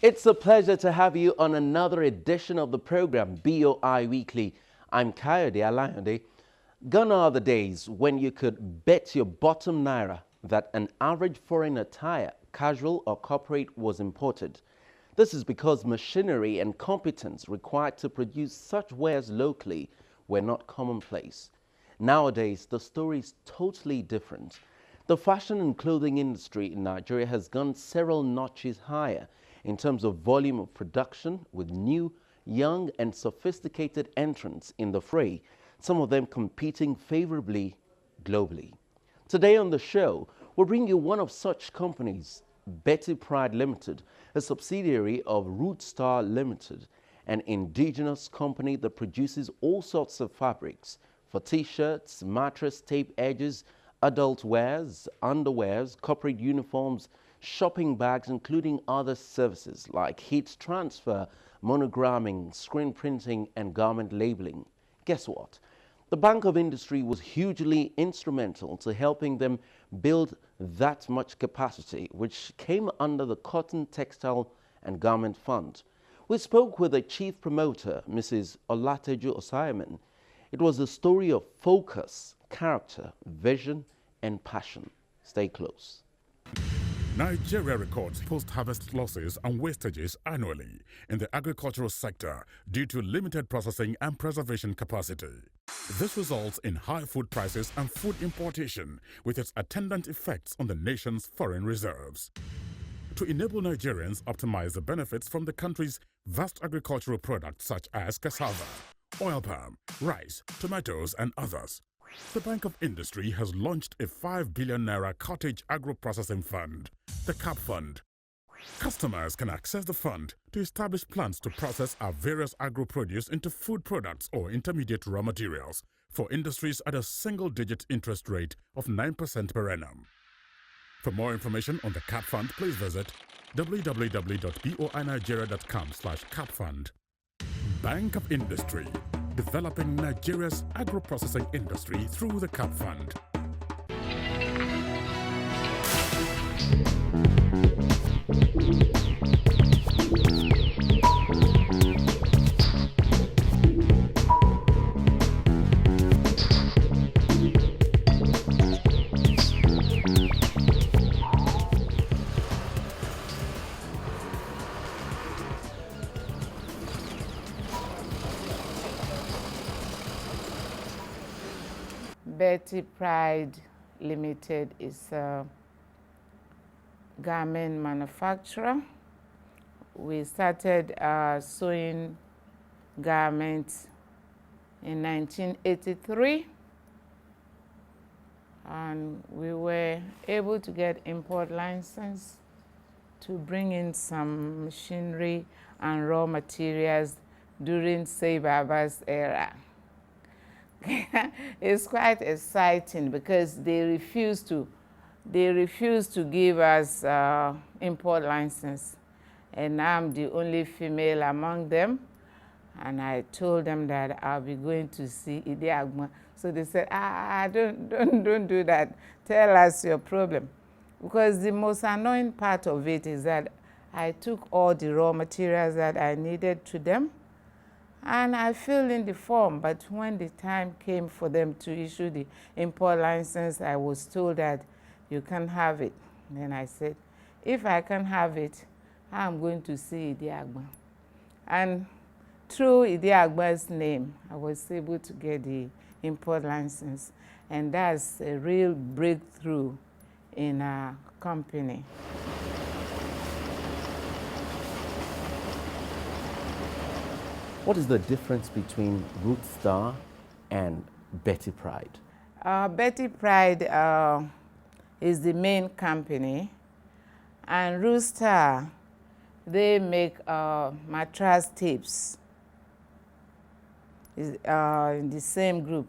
It's a pleasure to have you on another edition of the program BOI Weekly. I'm Kayode Alayande. Gone are the days when you could bet your bottom naira that an average foreign attire, casual or corporate, was imported. This is because machinery and competence required to produce such wares locally were not commonplace. Nowadays, the story is totally different. The fashion and clothing industry in Nigeria has gone several notches higher in terms of volume of production, with new, young and sophisticated entrants in the fray, some of them competing favorably globally. Today on the show, we'll bring you one of such companies, Pride Ltd, a subsidiary of Rootstar Ltd, an indigenous company that produces all sorts of fabrics for t-shirts, mattress tape edges, adult wears, underwears, corporate uniforms, shopping bags, including other services like heat transfer, monogramming, screen printing, and garment labeling. Guess what? The Bank of Industry was hugely instrumental to helping them build that much capacity, which came under the Cotton, Textile and Garment Fund. We spoke with the chief promoter, Mrs. Olateju Osaimen. It was a story of focus, character, vision, and passion. Stay close. Nigeria records post-harvest losses and wastages annually in the agricultural sector due to limited processing and preservation capacity. This results in high food prices and food importation, with its attendant effects on the nation's foreign reserves. To enable Nigerians optimize the benefits from the country's vast agricultural products such as cassava, oil palm, rice, tomatoes, and others, the Bank of Industry has launched a 5 billion naira cottage agro processing fund, the CAP Fund. Customers can access the fund to establish plans to process our various agro produce into food products or intermediate raw materials for industries at a single-digit interest rate of 9% per annum. For more information on the CAP Fund, please visit www.boinigeria.com/capfund. Bank of Industry, developing Nigeria's agro-processing industry through the CAP Fund. Pride Ltd is a garment manufacturer. We started sewing garments in 1983, and we were able to get import license to bring in some machinery and raw materials during Baba's era. It's quite exciting because they refuse to give us import license, and I'm the only female among them. And I told them that I'll be going to see Idi Agma. So they said, don't do that. Tell us your problem. Because the most annoying part of it is that I took all the raw materials that I needed to them, and I filled in the form, but when the time came for them to issue the import license, I was told that you can't have it. Then I said, if I can't have it, I'm going to see Idi Agba. And through Idi Agba's name, I was able to get the import license, and that's a real breakthrough in our company. What is the difference between Rootstar and Pride? Pride is the main company, and Rootstar, they make mattress tapes in the same group.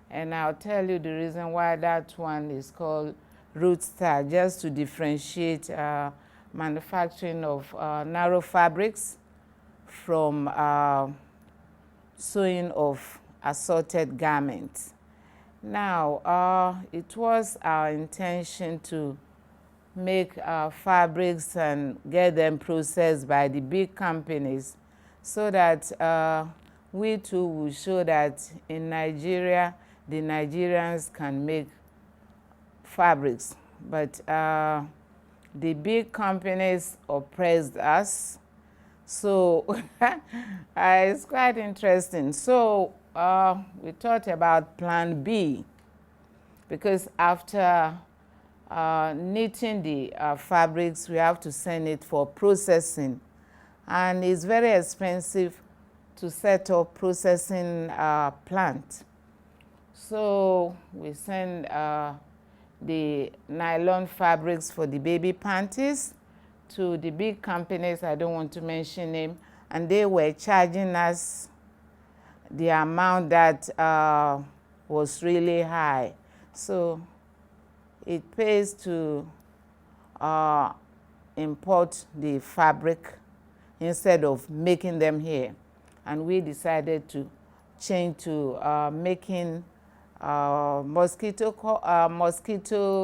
And I'll tell you the reason why that one is called Rootstar, just to differentiate manufacturing of narrow fabrics from sewing of assorted garments. Now, it was our intention to make fabrics and get them processed by the big companies, so that we too will show that in Nigeria, the Nigerians can make fabrics. But the big companies oppressed us. So it's quite interesting. So we thought about plan B, because after knitting the fabrics, we have to send it for processing. And it's very expensive to set up processing plant. So we send the nylon fabrics for the baby panties to the big companies, I don't want to mention them, and they were charging us the amount that was really high. So it pays to import the fabric instead of making them here. And we decided to change to making mosquito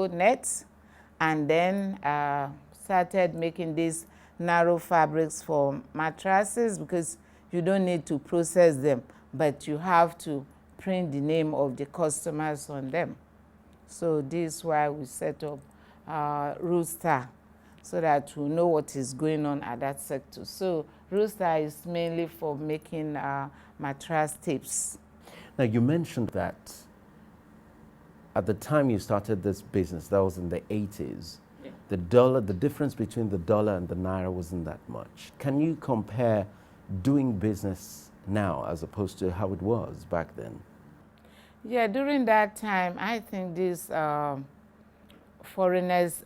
nets, and then started making these narrow fabrics for mattresses, because you don't need to process them, but you have to print the name of the customers on them. So this is why we set up Rootstar, so that we know what is going on at that sector. So Rootstar is mainly for making mattress tips. Now, you mentioned that at the time you started this business, that was in the 80s, yeah, the difference between the dollar and the naira wasn't that much. Can you compare doing business now as opposed to how it was back then? Yeah, during that time, I think these foreigners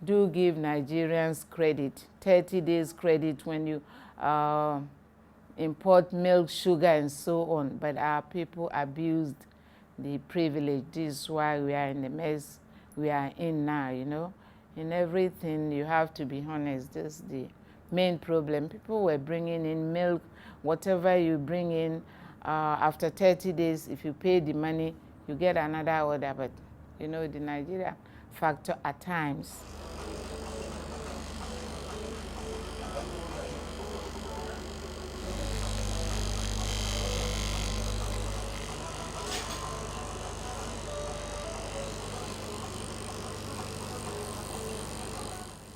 do give Nigerians credit, 30 days credit when you import milk, sugar, and so on. But our people abused the privilege. This is why we are in the mess we are in now, you know. In everything, you have to be honest. This is the main problem. People were bringing in milk, whatever you bring in, after 30 days, if you pay the money, you get another order. But, you know, the Nigeria factor at times.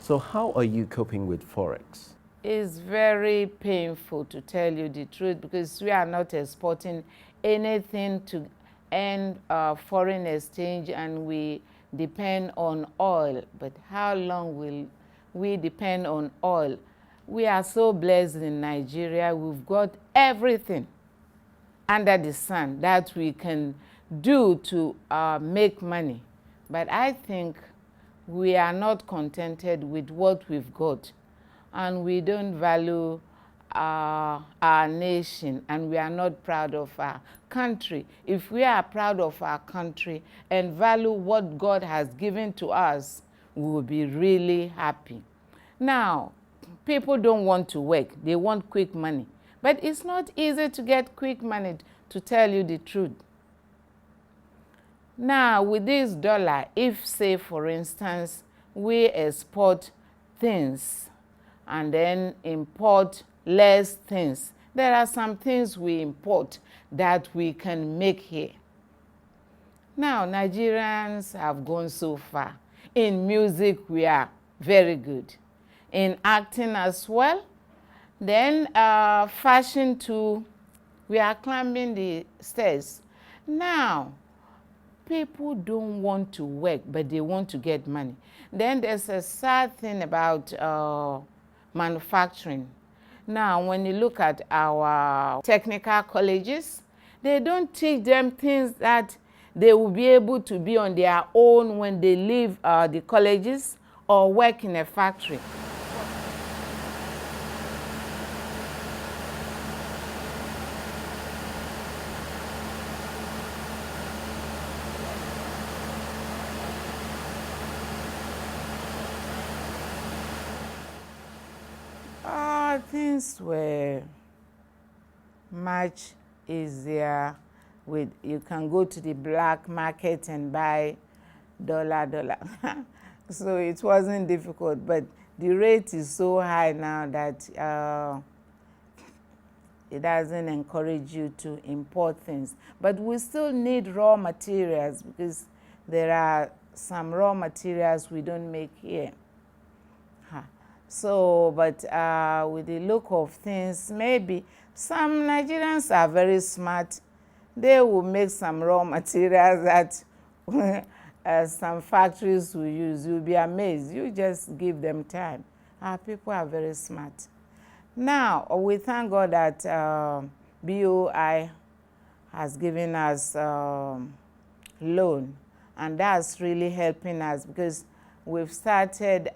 So how are you coping with Forex? It's very painful, to tell you the truth, because we are not exporting anything to earn foreign exchange, and we depend on oil. But how long will we depend on oil? We are so blessed in Nigeria. We've got everything under the sun that we can do to make money. But I think we are not contented with what we've got, and we don't value our nation, and we are not proud of our country. If we are proud of our country and value what God has given to us, we will be really happy. Now, people don't want to work. They want quick money. But it's not easy to get quick money, to tell you the truth. Now, with this dollar, if, say, for instance, we export things and then import less things, there are some things we import that we can make here. Now, Nigerians have gone so far. In music, we are very good. In acting as well. Then fashion too, we are climbing the stairs. Now, people don't want to work, but they want to get money. Then there's a sad thing about manufacturing. Now, when you look at our technical colleges, they don't teach them things that they will be able to be on their own when they leave the colleges or work in a factory. Things were much easier. You can go to the black market and buy dollar. So it wasn't difficult, but the rate is so high now that it doesn't encourage you to import things. But we still need raw materials because there are some raw materials we don't make here. So, but with the look of things, maybe some Nigerians are very smart. They will make some raw materials that some factories will use. You'll be amazed. You just give them time. Our people are very smart. Now, we thank God that BOI has given us loan, and that's really helping us because we've started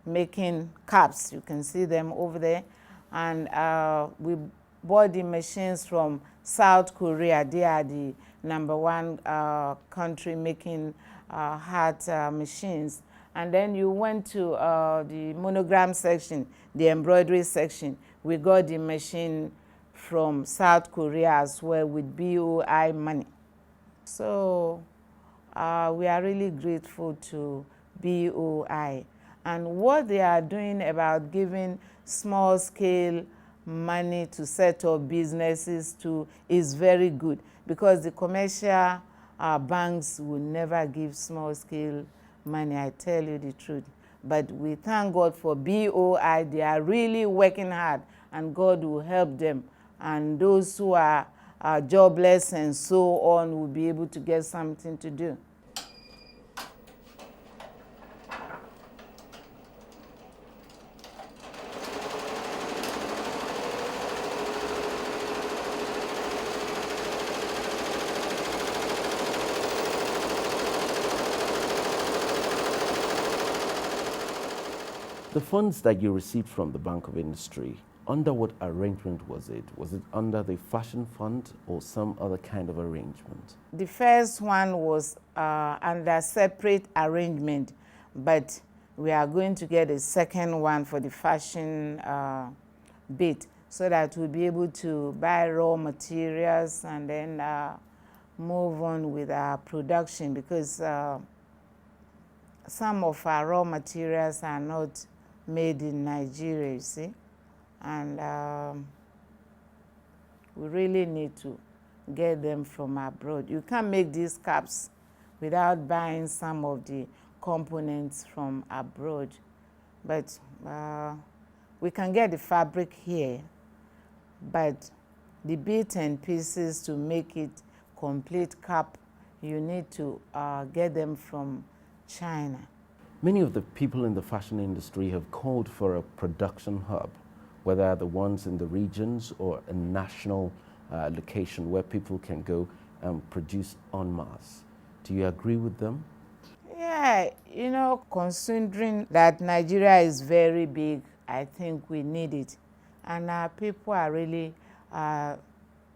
making caps. You can see them over there. And we bought the machines from South Korea. They are the #1 country making hat machines. And then you went to the monogram section, the embroidery section. We got the machine from South Korea as well with BOI money. So we are really grateful to BOI. And what they are doing about giving small-scale money to set up businesses too is very good, because the commercial banks will never give small-scale money, I tell you the truth. But we thank God for BOI. They are really working hard, and God will help them. And those who are jobless and so on will be able to get something to do. The funds that you received from the Bank of Industry, under what arrangement was it? Was it under the fashion fund or some other kind of arrangement? The first one was under separate arrangement, but we are going to get a second one for the fashion bit, so that we'll be able to buy raw materials and then move on with our production, because some of our raw materials are not made in Nigeria, you see. And we really need to get them from abroad. You can't make these caps without buying some of the components from abroad. But we can get the fabric here, but the bits and pieces to make it complete cap, you need to get them from China. Many of the people in the fashion industry have called for a production hub, whether the ones in the regions or a national location where people can go and produce en masse. Do you agree with them? Yeah, you know, considering that Nigeria is very big, I think we need it. And our people are really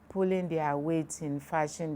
pulling their weight in fashion.